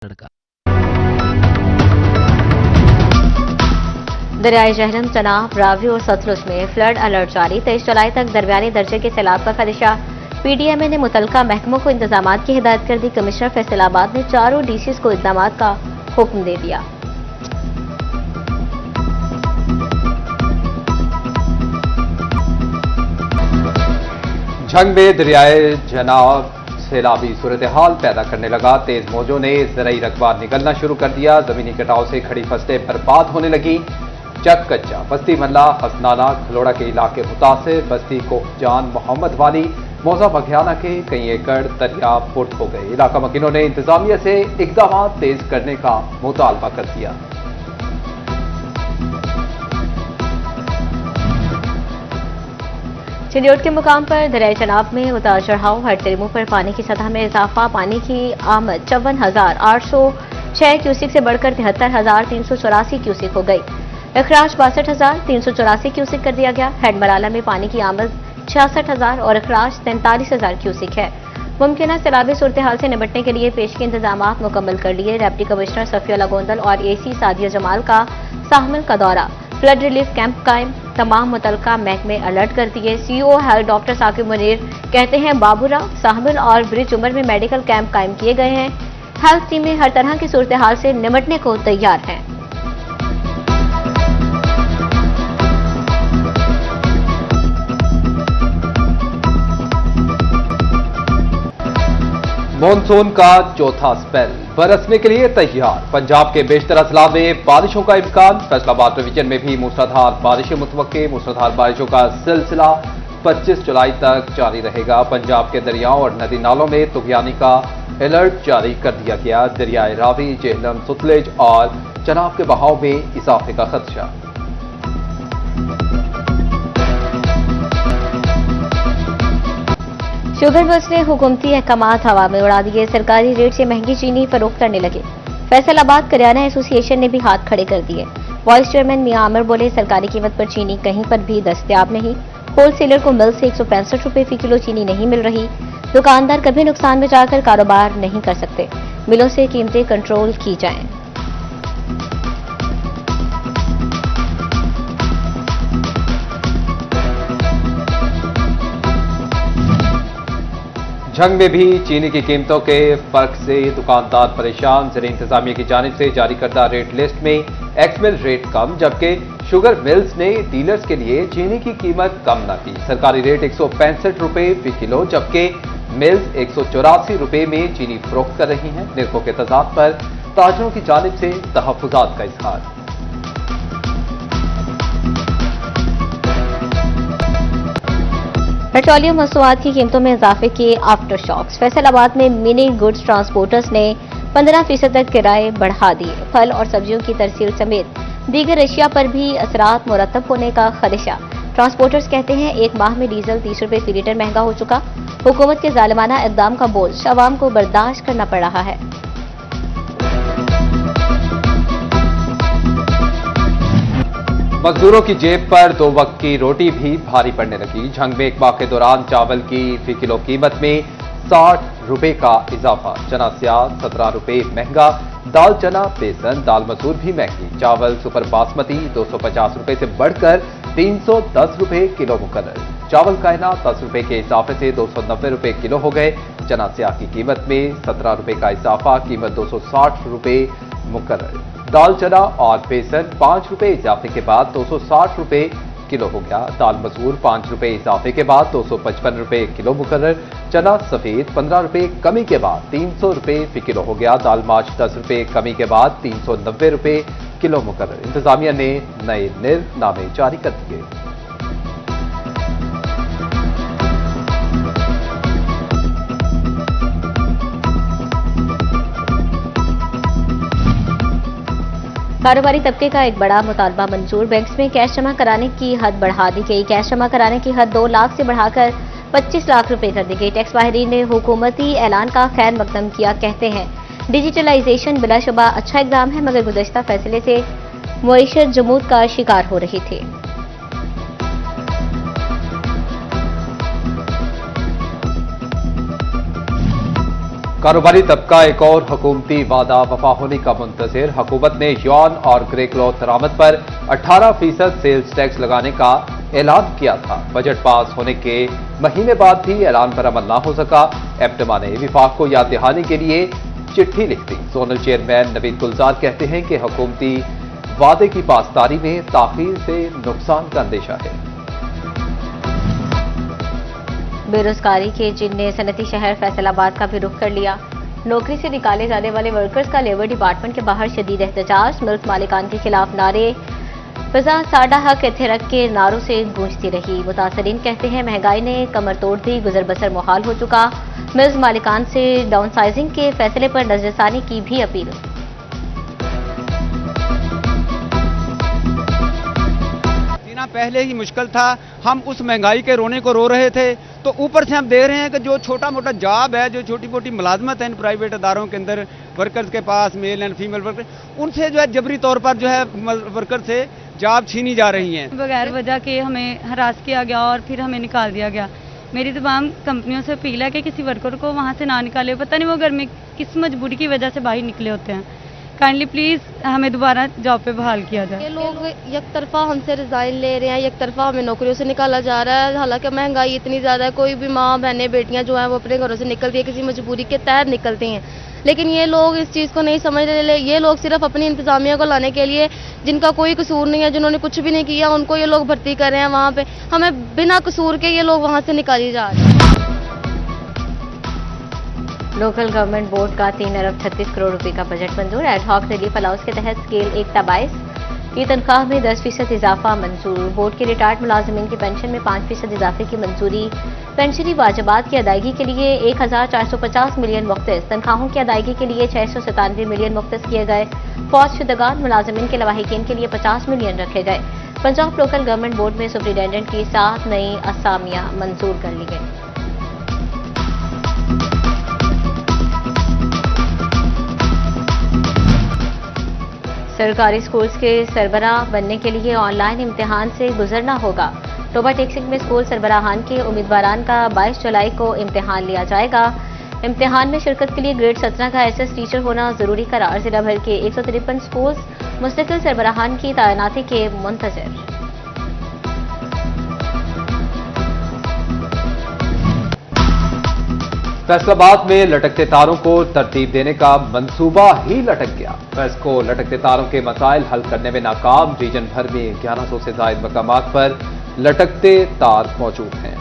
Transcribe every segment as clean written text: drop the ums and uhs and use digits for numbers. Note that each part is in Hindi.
लड़का। दरियाए जहलम, चनाब, रावी और सतलुज में फ्लड अलर्ट जारी। 23 जुलाई तक दरमियानी दर्जे के सैलाब का खदशा। पीडीएमए ने मुतलका महकमों को इंतजाम की हिदायत कर दी। कमिश्नर फैसलाबाद ने चारों डीसीज को इकदाम का हुक्म दे दिया। झंग में दरियाए जनाब सैलाबी सूरत हाल पैदा करने लगा। तेज मौजों ने ज़रई रकबा निकलना शुरू कर दिया। जमीनी कटाव से खड़ी फसलें बर्बाद होने लगी। चक कच्चा, बस्ती मल्ला, हसनाना, खलोड़ा के इलाके मुतासिर। बस्ती कोहजान, मोहम्मद वाली, मौजा बघियाना के कई एकड़ दरिया पुट हो गए। इलाका मकीनों ने इंतजामिया से इकदाम तेज करने का मुतालबा कर दिया। चिलियोट के मुकाम पर दरियाए चनाब में उतार चढ़ाव। हर तिरमू पर पानी की सतह में इजाफा। पानी की आमद 54,806 क्यूसिक से बढ़कर 73,384 क्यूसिक हो गई। अखराज 62,384 क्यूसिक कर दिया गया। हेड मराला में पानी की आमद 66,000 और अखराज 43,000 क्यूसिक है। मुमकिन सैलाबी सूरत हाल से निपटने के लिए पेश के इंतजाम मुकम्मल कर लिए। डिप्टी कमिश्नर सफिया गोंदल और एसी सादिया जमाल का साहमिल का दौरा। फ्लड रिलीफ कैंप कायम। तमाम मुतलका महकमे अलर्ट कर दिए। CEO health doctor Saqib Munir कहते हैं बाबूरा, साहमिल और ब्रिज उमर में मेडिकल कैंप कायम किए गए हैं। हेल्थ टीमें हर तरह की सूरत हाल से निपटने को तैयार हैं। मॉनसून का चौथा स्पेल बरसने के लिए तैयार। पंजाब के बेशतर अजला में बारिशों का इम्कान। फैसलाबाद डिवीजन में भी मूसलाधार बारिशें मुतवक्के। मूसलाधार बारिशों का सिलसिला 25 जुलाई तक जारी रहेगा। पंजाब के दरियाओं और नदी नालों में तुगयानी का अलर्ट जारी कर दिया गया। दरियाए रावी, जेहलम, सतलुज और चनाब के बहाव में इजाफे का खदशा। शुगर मिल्स ने हुकूमती अहकामात हवा में उड़ा दिए। सरकारी रेट से महंगी चीनी फरोख्त करने लगे। फैसलाबाद करियाना एसोसिएशन ने भी हाथ खड़े कर दिए। वाइस चेयरमैन मियां आमिर बोले, सरकारी कीमत पर चीनी कहीं पर भी दस्तयाब नहीं। होलसेलर को मिल से 165 रुपए फी किलो चीनी नहीं मिल रही। दुकानदार कभी नुकसान में जाकर कारोबार नहीं कर सकते। मिलों से कीमतें कंट्रोल की जाएं। झंग में भी चीनी की कीमतों के फर्क से दुकानदार परेशान। ज़िला इंतजामिया की जानिब से जारी करदा रेट लिस्ट में एक्समिल रेट कम, जबकि शुगर मिल्स ने डीलर्स के लिए चीनी की कीमत कम न की। सरकारी रेट 165 रुपए फी किलो, जबकि मिल्स 184 रुपए में चीनी फरोख्त कर रही हैं। निर्खों के तजाद पर ताजरों की जानिब से तहफ्फुजात का इजहार। पेट्रोलियम मसनूआत की कीमतों में इजाफे के आफ्टर शॉक्स। फैसलाबाद में मिनी गुड्स ट्रांसपोर्टर्स ने 15% तक किराए बढ़ा दिए। फल और सब्जियों की तरसील समेत दीगर अशिया पर भी असरात मुरतब होने का खदशा। ट्रांसपोर्टर्स कहते हैं एक माह में डीजल 30 रुपए फी लीटर महंगा हो चुका। हुकूमत के जालिमाना इक़दाम का बोझ अवाम को बर्दाश्त करना पड़ रहा है। मजदूरों की जेब पर 2 वक्त की रोटी भी भारी पड़ने लगी। झंग में एक माह के दौरान चावल की फी किलो कीमत में 60 रुपए का इजाफा। चना स्याह 17 रुपए महंगा। दाल चना, बेसन, दाल मसूर भी महंगी। चावल सुपर बासमती 250 रुपए से बढ़कर 310 रुपए किलो मुकर्रर। चावल कायना 10 रुपए के इजाफे से 290 रुपए किलो हो गए। चना स्याह की कीमत में 17 रुपए का इजाफा, कीमत 260 रुपए मुकर्रर। दाल चना और बेसन 5 रुपए इजाफे के बाद 260 रुपए किलो हो गया। दाल मसूर 5 रुपए इजाफे के बाद 255 रुपए किलो मुकर्रर। चना सफेद 15 रुपए कमी के बाद 300 रुपए फी किलो हो गया। दाल मार्च 10 रुपए कमी के बाद 390 रुपए किलो मुकर्रर। इंतजामिया ने नए निर्नामे जारी कर दिए। कारोबारी तबके का एक बड़ा मुतालबा मंजूर। बैंक्स में कैश जमा कराने की हद बढ़ा दी गई। कैश जमा कराने की हद 2 लाख से बढ़ाकर 25 लाख रुपए कर दी गई। टैक्स माहिरीन ने हुकूमती ऐलान का खैर मकदम किया। कहते हैं डिजिटलाइजेशन बिलाशुबा अच्छा इकदाम है, मगर गुज़श्ता फैसले से मुईशत जमूद का शिकार हो रही थी। कारोबारी तबका एक और हुकूमती वादा वफा होने का मुंतजिर। हुकूमत ने यौन और ग्रे क्लॉथ दरामद पर 18% सेल्स टैक्स लगाने का ऐलान किया था। बजट पास होने के महीने बाद भी ऐलान पर अमल न हो सका। एप्टमा ने विफाक को याद दहानी के लिए चिट्ठी लिख दी। जोनल चेयरमैन नवीद गुलजार कहते हैं कि हुकूमती वादे की पासदारी में ताखीर से नुकसान का अंदेशा है। बेरोजगारी के जिनने सनती शहर फैसलाबाद का भी रुख कर लिया। नौकरी से निकाले जाने वाले वर्कर्स का लेबर डिपार्टमेंट के बाहर शदीद एहतजाज। मिल्क मालिकान के खिलाफ नारे फिजा साडा हक इत्थे रख के नारों से गूंजती रही। मुतासरीन कहते हैं महंगाई ने कमर तोड़ दी, गुजर बसर मुहाल हो चुका। मिल्क मालिकान से डाउनसाइजिंग के फैसले पर नजरसानी की भी अपील। जीना पहले ही मुश्किल था, हम उस महंगाई के रोने को रो रहे थे, तो ऊपर से हम देख रहे हैं कि जो छोटा मोटा जॉब है, जो छोटी मोटी मुलाजमत है इन प्राइवेट अदारों के अंदर वर्कर्स के पास, मेल एंड फीमेल वर्कर, उनसे जो है जबरी तौर पर जो है वर्कर से जॉब छीनी जा रही हैं। बगैर वजह के हमें हरास किया गया और फिर हमें निकाल दिया गया। मेरी तमाम कंपनियों से अपील है कि किसी वर्कर को वहाँ से ना निकाले। पता नहीं वो घर में किस मजबूरी की वजह से बाहर निकले होते हैं। काइंडली प्लीज हमें दोबारा जॉब पे बहाल किया जाए। ये लोग एक तरफा हमसे रिजाइन ले रहे हैं, एक तरफा हमें नौकरियों से निकाला जा रहा है। हालांकि महंगाई इतनी ज्यादा है, कोई भी माँ बहनें बेटियां जो हैं वो अपने घरों से निकलती है, किसी मजबूरी के तहत निकलती हैं, लेकिन ये लोग इस चीज़ को नहीं समझ रहे। ये लोग सिर्फ अपनी इंतजामिया को लाने के लिए, जिनका कोई कसूर नहीं है, जिन्होंने कुछ भी नहीं किया, उनको ये लोग भर्ती कर रहे हैं वहाँ पे। हमें बिना कसूर के ये लोग वहाँ से निकाली जा रहे हैं। लोकल गवर्नमेंट बोर्ड का 3 अरब 36 करोड़ रुपए का बजट मंजूर। एडहॉक रिलीफ अलाउंस के तहत स्केल 1/22 की तनख्वाह में 10% इजाफा मंजूर। बोर्ड के रिटायर्ड मुलाजमीन की पेंशन में 5% इजाफे की मंजूरी। पेंशनी वाजबात की अदायगी के लिए 1450 मिलियन मुख्तस, तनख्वाहों की अदायगी के लिए 697 मिलियन मुख्तस किए गए। फौजशुदगान मुलाजमीन के लवाहिकीन के लिए 50 मिलियन रखे गए। पंजाब लोकल गवर्नमेंट बोर्ड में सुप्रिंटेंडेंट की 7 नई असामियां मंजूर कर ली गई। सरकारी स्कूल्स के सरबराह बनने के लिए ऑनलाइन इम्तिहान से गुजरना होगा। टोबा टेक्सिंग में स्कूल सरबराहान के उम्मीदवारान का 22 जुलाई को इम्तिहान लिया जाएगा। इम्तिहान में शिरकत के लिए ग्रेड 17 का SS टीचर होना जरूरी करार। जिला भर के 153 स्कूल्स मुस्तकिल सरबराहान की तैनाती के मुंतजिर। फैसलाबाद में लटकते तारों को तरतीब देने का मंसूबा ही लटक गया। फैज को लटकते तारों के मसाइल हल करने में नाकाम। रीजन भर में 1100 से ज्यादा मकामात पर लटकते तार मौजूद हैं।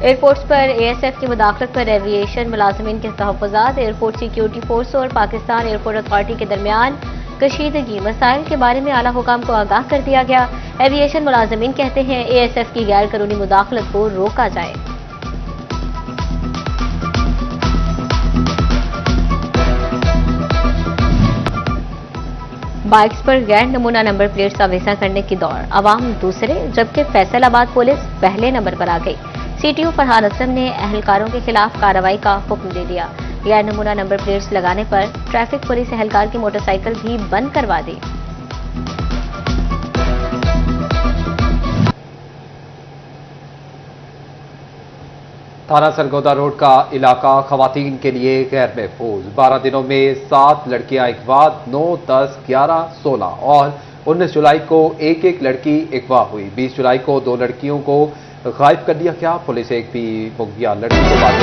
एयरपोर्ट्स पर ASF की मुदाखलत पर एविएशन मुलाजमीन के तहफ़्फ़ुज़ात। एयरपोर्ट सिक्योरिटी फोर्स और पाकिस्तान एयरपोर्ट अथॉरिटी के दरमियान कशीदगी मसाइल के बारे में आला हुकाम को आगाह कर दिया गया। एविएशन मुलाजमीन कहते हैं ASF की गैर कानूनी मुदाखलत को रोका जाए। बाइक्स पर गैर नमूना नंबर प्लेट्स अवेसा करने की दौड़। अवाम दूसरे जबकि फैसलाबाद पुलिस पहले नंबर पर आ गई। CTO फरहान असलम ने अहलकारों के खिलाफ कार्रवाई का हुक्म दे दिया। गैर नमूना नंबर प्लेट्स लगाने पर ट्रैफिक पुलिस एहलकार की मोटरसाइकिल भी बंद करवा दी। थाना सरगोदा रोड का इलाका खवातीन के लिए गैर महफूज। 12 दिनों में 7 लड़कियां अगवा, 9, 10, 11, 16 और 19 जुलाई को एक लड़की अगवा हुई। 20 जुलाई को 2 लड़कियों को गायब कर दिया गया। पुलिस एक भी मुखबिया लड़की को बात